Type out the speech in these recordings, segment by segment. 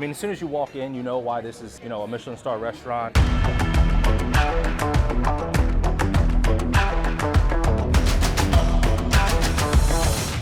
mean, as soon as you walk in, you know why this is, you know, a Michelin Star restaurant.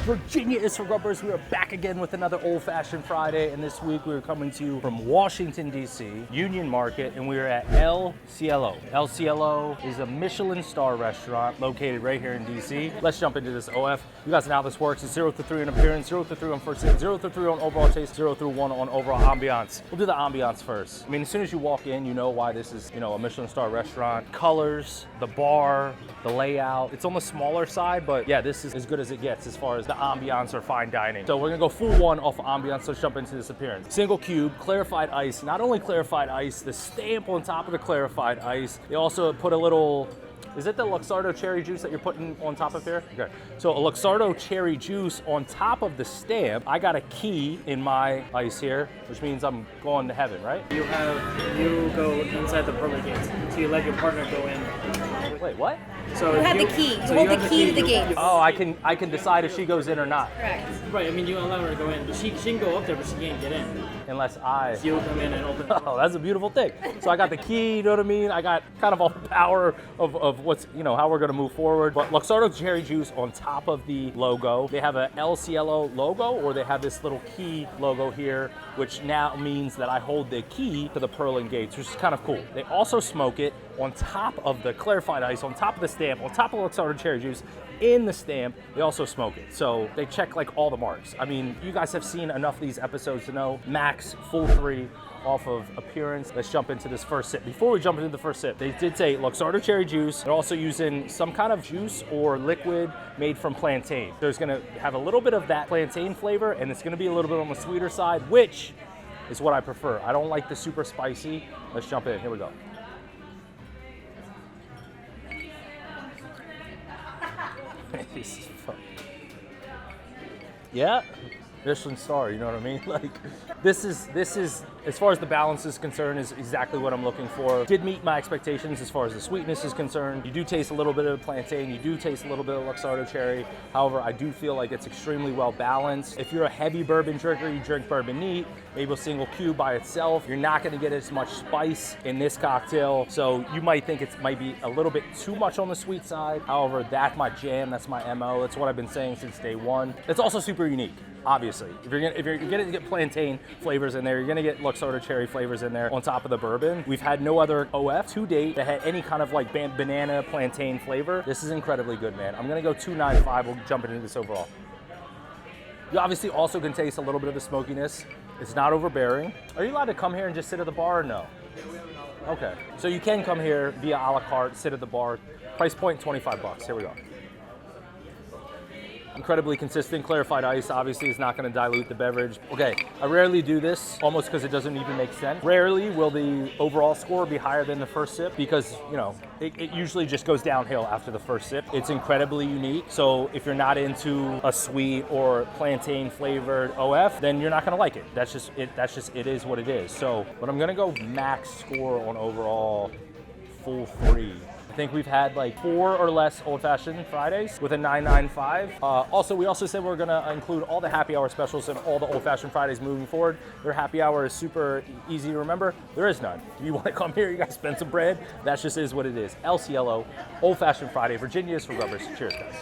Virginia is for Grubbers. We are back again with another old-fashioned Friday, and this week we are coming to you from Washington, D.C., Union Market, and we are at El Cielo. El Cielo is a Michelin Star restaurant located right here in D.C. Let's jump into this OF. You guys know how this works. It's 0 through 3 on appearance, 0 through 3 on first sip, 0 through 3 on overall taste, 0 through 1 on overall ambiance. We'll do the ambiance first. I mean, as soon as you walk in, you know why this is, you know, a Michelin Star restaurant. Colors, the bar, the layout. It's on the smaller side, but yeah, this is as good as it gets as far as the ambiance or fine dining. So we're gonna go full one off of ambiance. Let's jump into this appearance. Single cube, clarified ice. Not only clarified ice, the stamp on top of the clarified ice. They also put a little, is it the Luxardo cherry juice that you're putting on top of here? Okay. So a Luxardo cherry juice on top of the stamp. I got a key in my ice here, which means I'm going to heaven, right? You go inside the pearly gates. So you let your partner go in. Wait, what? So you have the key. You hold the key to the gate. Oh, I can decide if she goes in or not. Correct. Right. I mean, you allow her to go in, but she can go up there, but she can't get in. Unless I. You'll come in and open. Oh, that's a beautiful thing. So I got the key, you know what I mean? I got kind of all the power of what's, you know, how we're gonna move forward. But Luxardo cherry juice on top of the logo. They have a El Cielo logo, or they have this little key logo here, which now means that I hold the key to the pearling gates, which is kind of cool. They also smoke it on top of the clarified ice, on top of the stamp, on top of Luxardo cherry juice, in the stamp. They also smoke it. So they check like all the marks. I mean, you guys have seen enough of these episodes to know max full 3 off of appearance. Let's jump into this first sip. Before we jump into the first sip, they did say Luxardo cherry juice. They're also using some kind of juice or liquid made from plantain. There's gonna have a little bit of that plantain flavor, and it's gonna be a little bit on the sweeter side, which is what I prefer. I don't like the super spicy. Let's jump in, here we go. This is fun. Yeah, Michelin Star, you know what I mean? Like, this is, as far as the balance is concerned, is exactly what I'm looking for. Did meet my expectations as far as the sweetness is concerned. You do taste a little bit of plantain, you do taste a little bit of Luxardo cherry. However, I do feel like it's extremely well balanced. If you're a heavy bourbon drinker, you drink bourbon neat, maybe a single cube by itself, you're not gonna get as much spice in this cocktail. So you might think it might be a little bit too much on the sweet side. However, that's my jam, that's my MO. That's what I've been saying since day one. It's also super unique. Obviously, if you're gonna get plantain flavors in there, you're gonna get Luxardo cherry flavors in there on top of the bourbon. We've had no other OF to date that had any kind of like banana plantain flavor. This is incredibly good, man. I'm gonna go 295. We'll jump into this overall. You obviously also can taste a little bit of the smokiness. It's not overbearing. Are you allowed to come here and just sit at the bar or no? Okay, so you can come here via a la carte, sit at the bar. Price point, 25 bucks. Here we go. Incredibly consistent. Clarified ice obviously is not going to dilute the beverage. Okay, I rarely do this, almost because it doesn't even make sense. Rarely will the overall score be higher than the first sip because, you know, it usually just goes downhill after the first sip. It's incredibly unique. So if you're not into a sweet or plantain flavored OF, then you're not going to like it. That's just it is what it is. So, but I'm going to go max score on overall full 3. I think we've had like 4 or less old-fashioned Fridays with a 995. Also, we also said we're gonna include all the happy hour specials and all the old-fashioned Fridays moving forward. Their happy hour is super easy to remember. There is none. If you wanna come here, you gotta spend some bread. That just is what it is. El Cielo, old-fashioned Friday. Virginia is for Grubbers. Cheers, guys.